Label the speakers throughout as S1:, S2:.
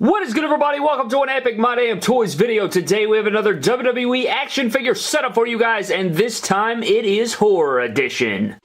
S1: What is good, everybody? Welcome to an epic My Damn Toys video. Today we have another WWE action figure setup for you guys, and this time it is Horror Edition.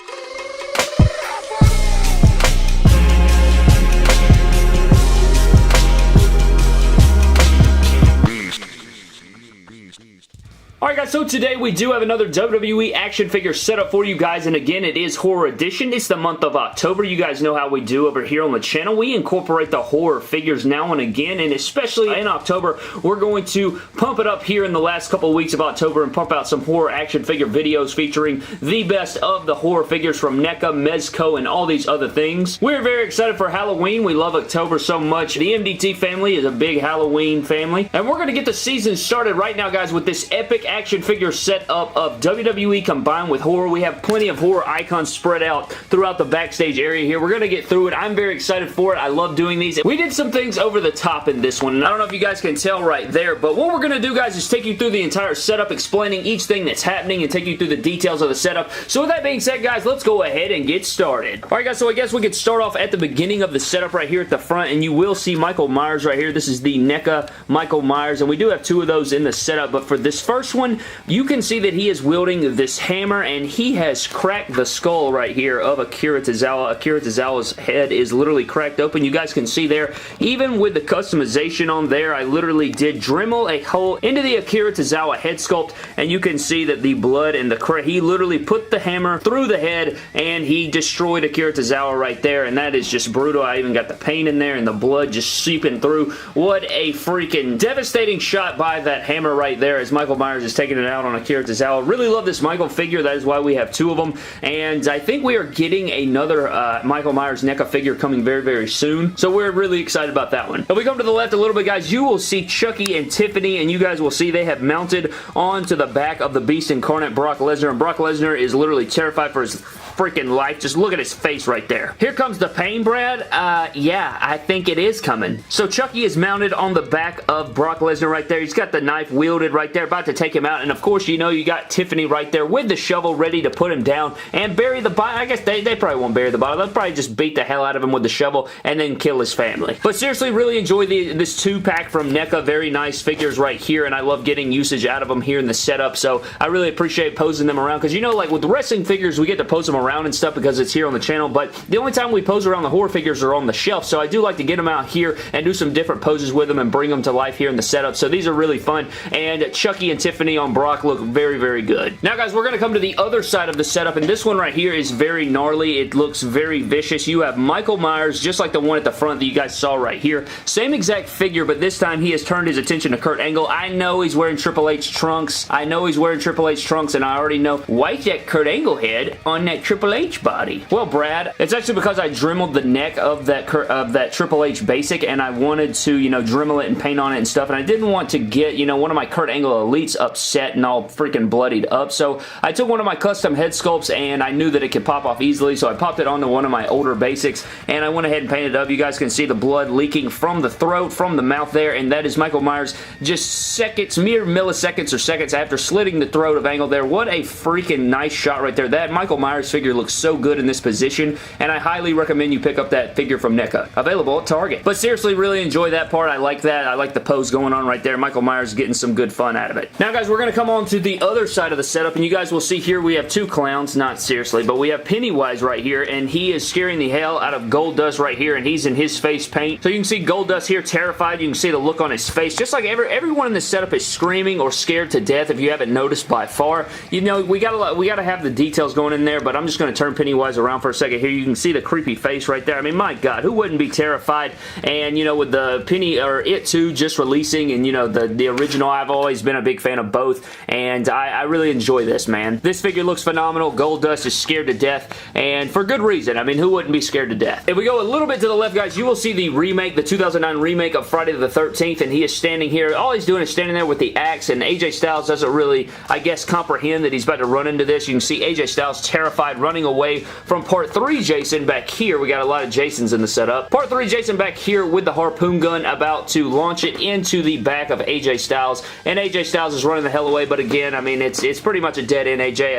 S1: Alright guys, so today we do have another WWE action figure setup for you guys, and again, it is Horror Edition. It's the month of October. You guys know how we do over here on the channel. We incorporate the horror figures now and again, and especially in October, we're going to pump it up here in the last couple of weeks of October and pump out some horror action figure videos featuring the best of the horror figures from NECA, Mezco, and all these other things. We're very excited for Halloween. We love October so much. The MDT family is a big Halloween family, and we're going to get the season started right now, guys, with this epic action figure setup of WWE combined with horror. We have plenty of horror icons spread out throughout the backstage area here. We're going to get through it. I'm very excited for it. I love doing these. We did some things over the top in this one, and I don't know if you guys can tell right there, but what we're going to do, guys, is take you through the entire setup, explaining each thing that's happening and take you through the details of the setup. So with that being said, guys, let's go ahead and get started. Alright, guys, so I guess we could start off at the beginning of the setup right here at the front, and you will see Michael Myers right here. This is the NECA Michael Myers, and we do have two of those in the setup, but for this first one, you can see that he is wielding this hammer, and he has cracked the skull right here of Akira Tozawa. Akira Tozawa's head is literally cracked open. You guys can see there, even with the customization on there, I literally did Dremel a hole into the Akira Tozawa head sculpt, and you can see that the blood and the he literally put the hammer through the head, and he destroyed Akira Tozawa right there, and that is just brutal. I even got the paint in there, and the blood just seeping through. What a freaking devastating shot by that hammer right there as Michael Myers is taking it out on Akira Tozawa. Really love this Michael figure. That is why we have two of them, and I think we are getting another Michael Myers NECA figure coming very, very soon, so we're really excited about that one. If we come to the left a little bit, guys, you will see Chucky and Tiffany, and you guys will see they have mounted onto the back of the Beast Incarnate Brock Lesnar, and Brock Lesnar is literally terrified for his freaking life. Just look at his face right there. Here comes the pain, Brad. Yeah, I think it is coming. So Chucky is mounted on the back of Brock Lesnar right there. He's got the knife wielded right there, about to take him out, and of course, you know, you got Tiffany right there with the shovel ready to put him down and bury the body. I guess they probably won't bury the body. They'll probably just beat the hell out of him with the shovel and then kill his family. But seriously, really enjoy this two-pack from NECA. Very nice figures right here, and I love getting usage out of them here in the setup, so I really appreciate posing them around, because you know, like with the wrestling figures, we get to pose them around and stuff because it's here on the channel, but the only time we pose around the horror figures are on the shelf, so I do like to get them out here and do some different poses with them and bring them to life here in the setup, so these are really fun, and Chucky and Tiffany on Brock look very, very good. Now, guys, we're going to come to the other side of the setup, and this one right here is very gnarly. It looks very vicious. You have Michael Myers, just like the one at the front that you guys saw right here. Same exact figure, but this time he has turned his attention to Kurt Angle. I know he's wearing Triple H trunks. I know he's wearing Triple H trunks, and I already know why's that Kurt Angle head on that Triple H body. Well, Brad, it's actually because I dremeled the neck of that Triple H basic, and I wanted to, you know, Dremel it and paint on it and stuff, and I didn't want to get, you know, one of my Kurt Angle elites upset and all freaking bloodied up, so I took one of my custom head sculpts, and I knew that it could pop off easily, so I popped it onto one of my older basics, and I went ahead and painted it up. You guys can see the blood leaking from the throat, from the mouth there, and that is Michael Myers just seconds, mere milliseconds or seconds after slitting the throat of Angle there. What a freaking nice shot right there. That Michael Myers figure looks so good in this position, and I highly recommend you pick up that figure from NECA. Available at Target. But seriously, really enjoy that part. I like that. I like the pose going on right there. Michael Myers getting some good fun out of it. Now, guys, we're going to come on to the other side of the setup, and you guys will see here we have two clowns. Not seriously, but we have Pennywise right here, and he is scaring the hell out of Goldust right here, and he's in his face paint. So you can see Goldust here terrified. You can see the look on his face. Just like everyone in this setup is screaming or scared to death, if you haven't noticed by far. You know, we gotta have the details going in there, but I'm just going to turn Pennywise around for a second here. You can see the creepy face right there. I mean, my God, who wouldn't be terrified? And, you know, with the It 2 just releasing, and, you know, the original, I've always been a big fan of both, and I really enjoy this, man. This figure looks phenomenal. Goldust is scared to death, and for good reason. I mean, who wouldn't be scared to death? If we go a little bit to the left, guys, you will see the remake, the 2009 remake of Friday the 13th, and he is standing here. All he's doing is standing there with the axe, and AJ Styles doesn't really, I guess, comprehend that he's about to run into this. You can see AJ Styles terrified got running away from Part 3 Jason back here. We got a lot of Jasons in the setup. Part 3 Jason back here with the harpoon gun about to launch it into the back of AJ Styles, and AJ Styles is running the hell away, but again, I mean, it's pretty much a dead end, AJ.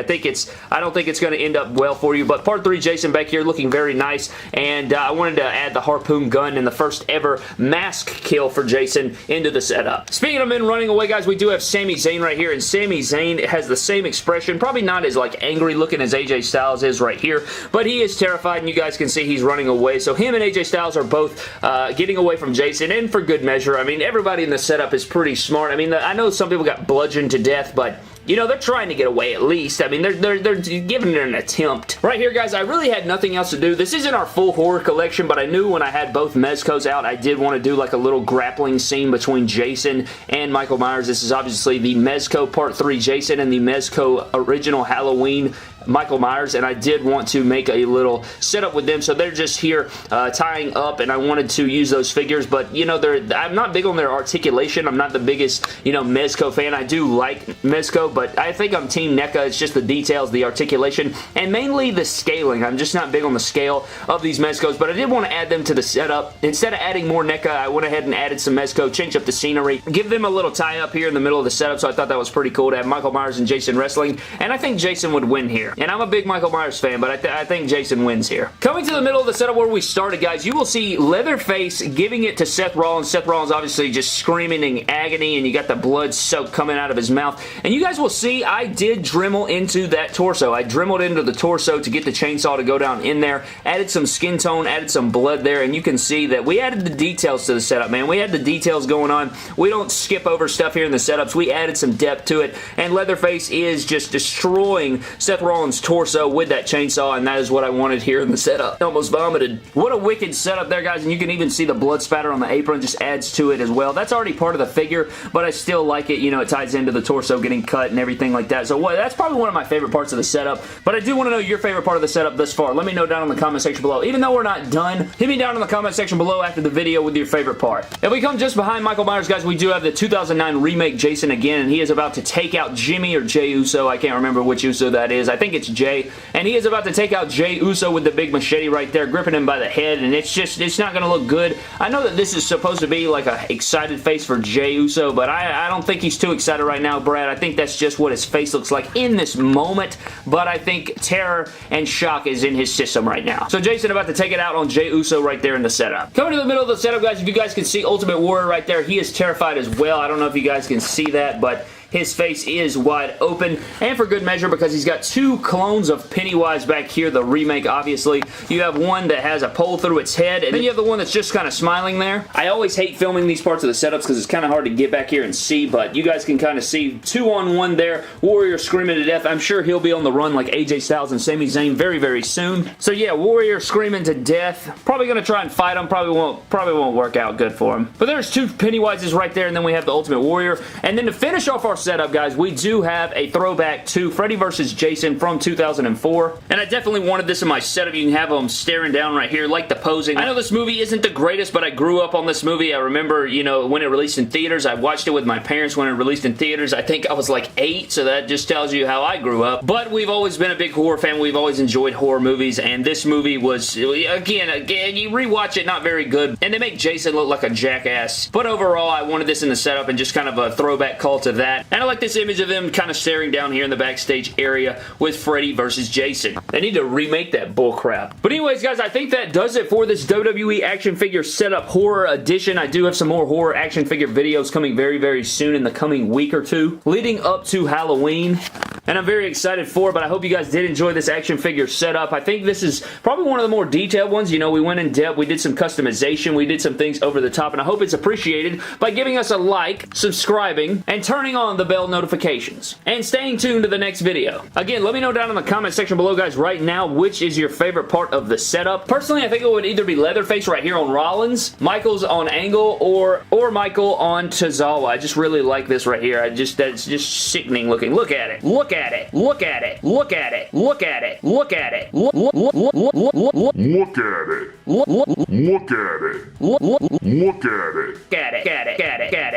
S1: I don't think it's going to end up well for you, but Part 3 Jason back here looking very nice, and I wanted to add the harpoon gun and the first ever mask kill for Jason into the setup. Speaking of men running away, guys, we do have Sami Zayn right here, and Sami Zayn has the same expression, probably not as like angry looking as AJ Styles is right here, but he is terrified, and you guys can see he's running away. So him and AJ Styles are both getting away from Jason, and for good measure. I mean, everybody in the setup is pretty smart. I mean, I know some people got bludgeoned to death, but you know, they're trying to get away at least. I mean, they're giving it an attempt. Right here, guys, I really had nothing else to do. This isn't our full horror collection, but I knew when I had both Mezcos out, I did want to do like a little grappling scene between Jason and Michael Myers. This is obviously the Mezco Part 3 Jason and the Mezco Original Halloween Michael Myers, and I did want to make a little setup with them, so they're just here tying up, and I wanted to use those figures, but you know, I'm not big on their articulation. I'm not the biggest, you know, Mezco fan. I do like Mezco, but I think I'm Team NECA. It's just the details, the articulation, and mainly the scaling. I'm just not big on the scale of these Mezcos, but I did want to add them to the setup. Instead of adding more NECA, I went ahead and added some Mezco, changed up the scenery, give them a little tie-up here in the middle of the setup, so I thought that was pretty cool to have Michael Myers and Jason wrestling, and I think Jason would win here. And I'm a big Michael Myers fan, but I think Jason wins here. Coming to the middle of the setup where we started, guys, you will see Leatherface giving it to Seth Rollins. Seth Rollins obviously just screaming in agony, and you got the blood soak coming out of his mouth. And you guys will see I did Dremel into that torso. I Dremeled into the torso to get the chainsaw to go down in there, added some skin tone, added some blood there, and you can see that we added the details to the setup, man. We had the details going on. We don't skip over stuff here in the setups. We added some depth to it, and Leatherface is just destroying Seth Rollins' torso with that chainsaw, and that is what I wanted here in the setup. Almost vomited. What a wicked setup there, guys, and you can even see the blood spatter on the apron just adds to it as well. That's already part of the figure, but I still like it. You know, it ties into the torso getting cut and everything like that, so that's probably one of my favorite parts of the setup, but I do want to know your favorite part of the setup thus far. Let me know down in the comment section below. Even though we're not done, hit me down in the comment section below after the video with your favorite part. If we come just behind Michael Myers, guys, we do have the 2009 remake Jason again, and he is about to take out Jimmy or Jey Uso. I can't remember which Uso that is. I think it's Jey. And he is about to take out Jey Uso with the big machete right there, gripping him by the head, and it's not going to look good. I know that this is supposed to be like a excited face for Jey Uso, but I don't think he's too excited right now, Brad. I think that's just what his face looks like in this moment, but I think terror and shock is in his system right now. So Jason about to take it out on Jey Uso right there in the setup. Coming to the middle of the setup, guys, if you guys can see Ultimate Warrior right there, he is terrified as well. I don't know if you guys can see that, but his face is wide open, and for good measure because he's got two clones of Pennywise back here, the remake obviously. You have one that has a pole through its head, and then you have the one that's just kind of smiling there. I always hate filming these parts of the setups because it's kind of hard to get back here and see, but you guys can kind of see 2-on-1 there. Warrior screaming to death. I'm sure he'll be on the run like AJ Styles and Sami Zayn very, very soon. So yeah, Warrior screaming to death. Probably going to try and fight him. Probably won't work out good for him. But there's two Pennywises right there, and then we have the Ultimate Warrior. And then to finish off our setup, guys, we do have a throwback to Freddy vs. Jason from 2004, and I definitely wanted this in my setup. You can have them staring down right here, like the posing. I know this movie isn't the greatest, but I grew up on this movie. I remember, you know, when it released in theaters. I watched it with my parents when it released in theaters. I think I was like 8, so that just tells you how I grew up. But we've always been a big horror fan. We've always enjoyed horror movies, and this movie was, again, you rewatch it, not very good, and they make Jason look like a jackass. But overall, I wanted this in the setup and just kind of a throwback call to that. And I like this image of them kind of staring down here in the backstage area with Freddy versus Jason. They need to remake that bullcrap. But anyways, guys, I think that does it for this WWE action figure setup horror edition. I do have some more horror action figure videos coming very, very soon in the coming week or two, leading up to Halloween. And I'm very excited for it, but I hope you guys did enjoy this action figure setup. I think this is probably one of the more detailed ones. You know, we went in depth, we did some customization, we did some things over the top, and I hope it's appreciated by giving us a like, subscribing, and turning on the bell notifications. And staying tuned to the next video. Again, let me know down in the comment section below, guys, right now, which is your favorite part of the setup. Personally, I think it would either be Leatherface right here on Rollins, Michael's on Angle, or Michael on Tozawa. I just really like this right here. That's just sickening looking. Look at it. Look at at it. Look at it. Look at it. Look at it. Look at it. Look at it.
S2: Look at it. Look at it. Look at it. Look at it.
S1: Get it. Get it. Get it. Get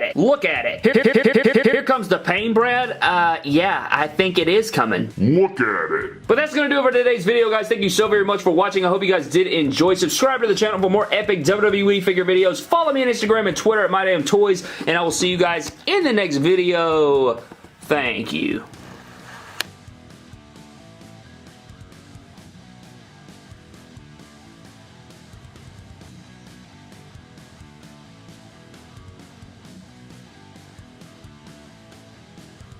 S1: it. Look at it. Here comes the pain, Brad. Yeah, I think it is coming.
S2: Look at it.
S1: But that's going to do it for today's video, guys. Thank you so very much for watching. I hope you guys did enjoy. Subscribe to the channel for more epic WWE figure videos. Follow me on Instagram and Twitter at MyDamnToys, and I will see you guys in the next video. Thank you.